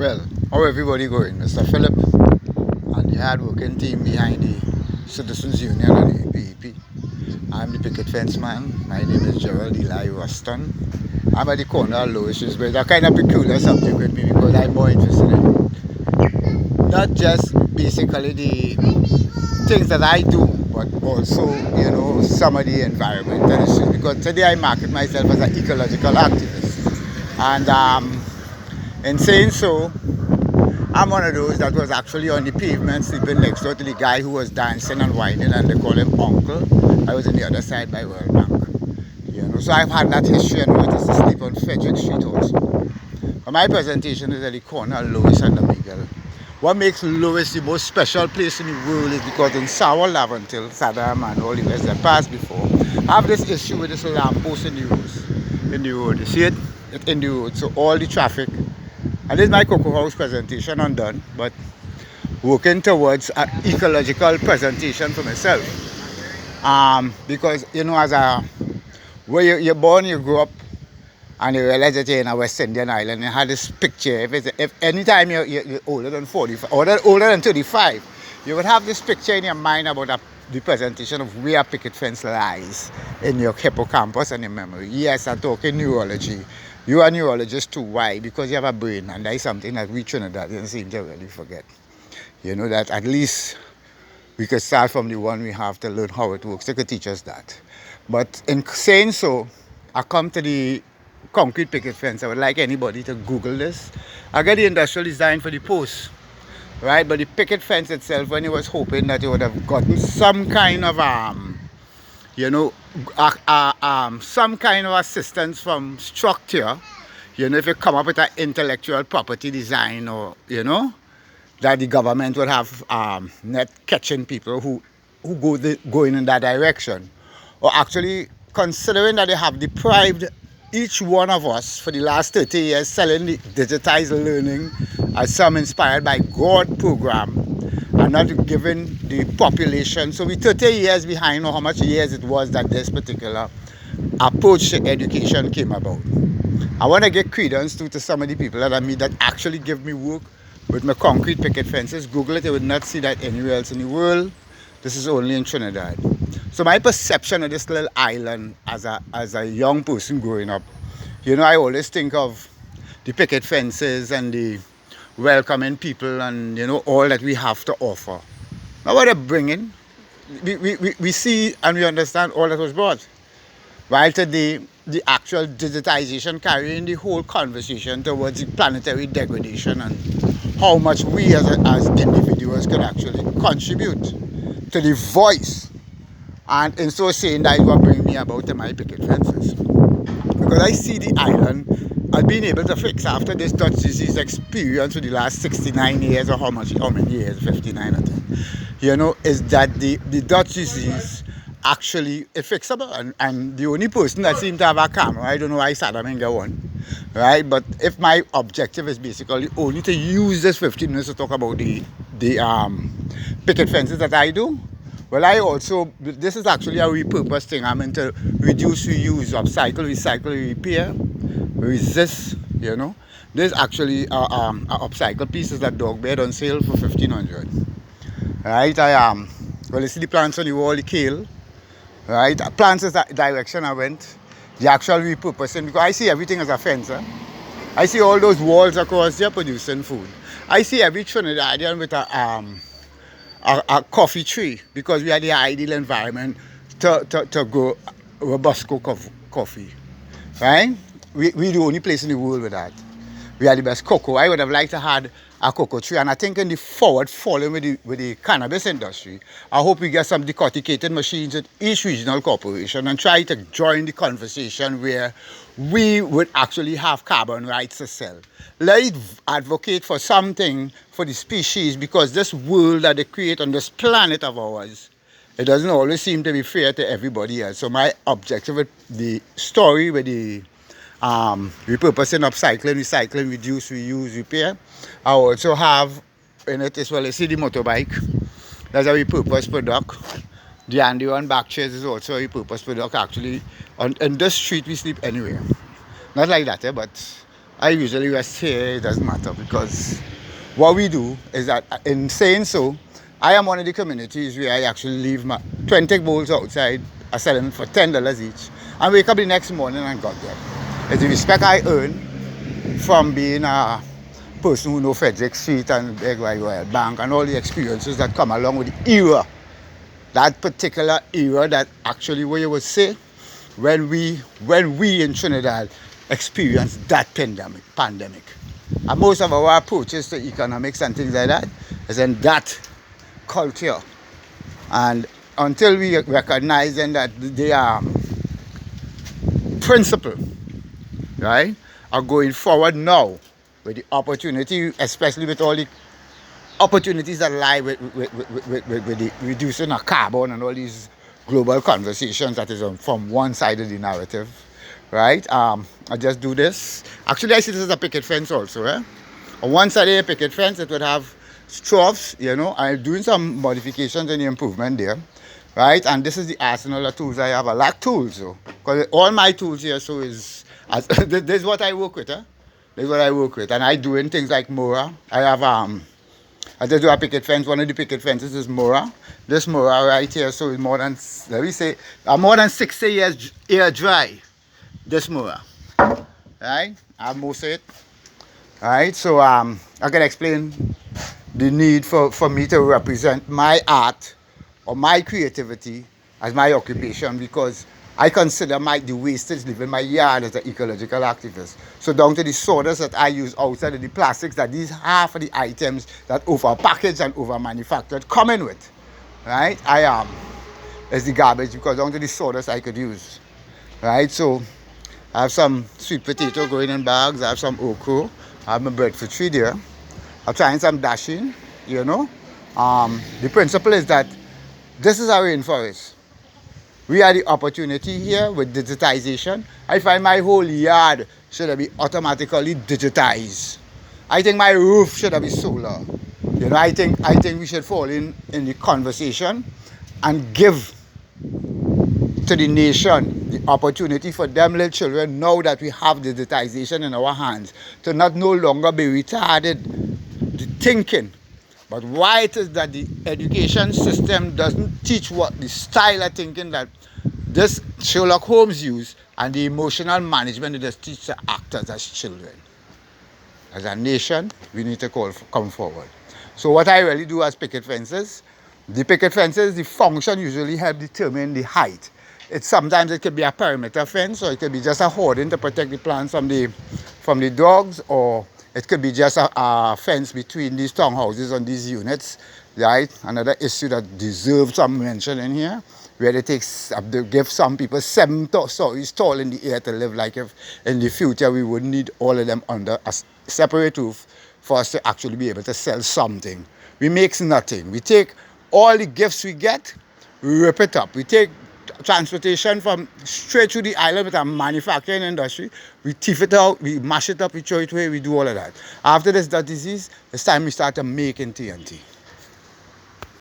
Well, how everybody going? Mr. Philip and the hard-working team behind the Citizens Union and the PEP. I'm the picket fence man. My name is Gerald Eli Ruston. I'm at the corner of Louis's, but a kind of peculiar subject with me because I'm more interested in not just basically the things that I do, but also, some of the environmental issues. Because today I market myself as an ecological activist. And in saying so, I'm one of those that was actually on the pavement sleeping next door to the guy who was dancing and whining, and they call him Uncle. I was on the other side by World Bank. So I've had that history and notice to sleep on Frederick Street also. But my presentation is at the corner of Louis and the Miguel. What makes Louis the most special place in the world is because in Sour Laventil, Saddam and all the rest that passed before, I have this issue with this lamppost in the road. You see it? It's in the road. So all the traffic. And this is my Cocoa House presentation undone, but working towards an ecological presentation for myself. Because, where you're born, you grow up, and you realize that you're in a West Indian island, you had this picture. If anytime you're older than 45, or older than 35, you would have this picture in your mind about the presentation of where picket fence lies in your hippocampus and your memory. Yes, I'm talking neurology. You are a neurologist too. Why? Because you have a brain, and that is something that we Trinidadians seem to really forget. That at least we could start from the one we have to learn how it works. They could teach us that. But in saying so, I come to the concrete picket fence. I would like anybody to Google this. I got the industrial design for the post, right? But the picket fence itself, when it was hoping that it would have gotten some kind of some kind of assistance from structure, if you come up with an intellectual property design, or that the government would have net catching people who going in that direction, or actually considering that they have deprived each one of us for the last 30 years selling the digitized learning as some inspired by God program, and not giving the population. So we're 30 years behind, or how much years it was that this particular approach to education came about. I want to give credence to some of the people that I meet that actually give me work with my concrete picket fences. Google it, you would not see that anywhere else in the world. This is only in Trinidad. So my perception of this little island as a young person growing up, I always think of the picket fences and the welcoming people and, all that we have to offer. Now what they're bringing, we see and we understand all that was brought. While today, the actual digitization carrying the whole conversation towards the planetary degradation and how much we as individuals can actually contribute to the voice. And in so saying, that is what brings me about to my picket fences. Because I see the island as being able to fix after this Dutch disease experience for the last 69 years, or how many years, 59 I think, is that the Dutch disease actually is fixable. And the only person that seems to have a camera, I don't know why Saddam ain't got one, right? But if my objective is basically only to use this 15 minutes to talk about the picket fences that I do, well, this is actually a repurposed thing. I'm into reduce, reuse, upcycle, recycle, repair, resist, There's actually a upcycle pieces that dog bed on sale for 1,500. Right, well, you see the plants on the wall, the kale, right? Plants is the direction I went. The actual repurposing, because I see everything as a fence. I see all those walls across there producing food. I see every Trinidadian with a coffee tree, because we are the ideal environment to grow Robusco coffee, right? We're the only place in the world with that. We are the best cocoa. I would have liked to have a cocoa tree, and I think in the forward following with the cannabis industry, I hope we get some decorticated machines at each regional corporation and try to join the conversation where we would actually have carbon rights to sell. Let it advocate for something for the species, because this world that they create on this planet of ours, it doesn't always seem to be fair to everybody else. So my objective with the story, with the repurposing, upcycling, recycling, reduce, reuse, repair, I also have in it as well. You see the motorbike, that's a repurposed product. The Andy One back chairs is also a repurposed product. Actually, in this street we sleep anywhere. Not like that, but I usually rest here, it doesn't matter, because what we do is that in saying so, I am one of the communities where I actually leave my 20 bowls outside, I sell them for $10 each, and wake up the next morning and got them. It's the respect I earn from being a person who knows Frederick Street and Beg Royal Bank and all the experiences that come along with the era. That particular era that actually, what you would say, when we in Trinidad experienced that pandemic. And most of our approaches to economics and things like that is in that culture. And until we recognize then that they are principle, right, are going forward now with the opportunity, especially with all the opportunities that lie with the reducing of carbon and all these global conversations that is from one side of the narrative, right? I just do this. Actually, I see this as a picket fence also. On one side of the picket fence, it would have troughs, you know. I'm doing some modifications and improvement there, right? And this is the arsenal of tools I have. I lack tools, so because all my tools here, so is this is what I work with, This is what I work with, and I doing things like Mora. I have I just do a picket fence. One of the picket fences is Mora. This Mora right here, so it's more than, let me say, more than 60 years air dry. This Mora, right? I have most of it, right? So I can explain the need for me to represent my art or my creativity as my occupation, because I consider the wastage living in my yard as an ecological activist. So down to the sawdust that I use outside of the plastics that these half of the items that over packaged and over manufactured come in with, right? Is the garbage, because down to the sawdust I could use, right? So I have some sweet potato going in bags. I have some okra. I have my breadfruit tree there. I'm trying some dashing, you know. The principle is that this is our rainforest. We have the opportunity here with digitization. I find my whole yard should be automatically digitized. I think my roof should be solar. You know, I think we should fall in the conversation and give to the nation the opportunity for them little children, now that we have digitization in our hands, to not no longer be retarded the thinking, but why it is that the education system doesn't teach what the style of thinking that this Sherlock Holmes used, and the emotional management that just teach the actors as children. As a nation, we need to come forward. So what I really do as picket fences, the picket fences, the function usually help determine the height. Sometimes it could be a perimeter fence, or it could be just a hoarding to protect the plants from the dogs, or it could be just a fence between these townhouses and these units, right? Another issue that deserves some mention in here, where they give some people 7 stories tall in the air to live, like if in the future we would need all of them under a separate roof for us to actually be able to sell something. We make nothing. We take all the gifts we get, we rip it up. We take transportation from straight through the island with a manufacturing industry, we thief it out, we mash it up, we throw it away, we do all of that. After this disease, it's time we start to make in TNT.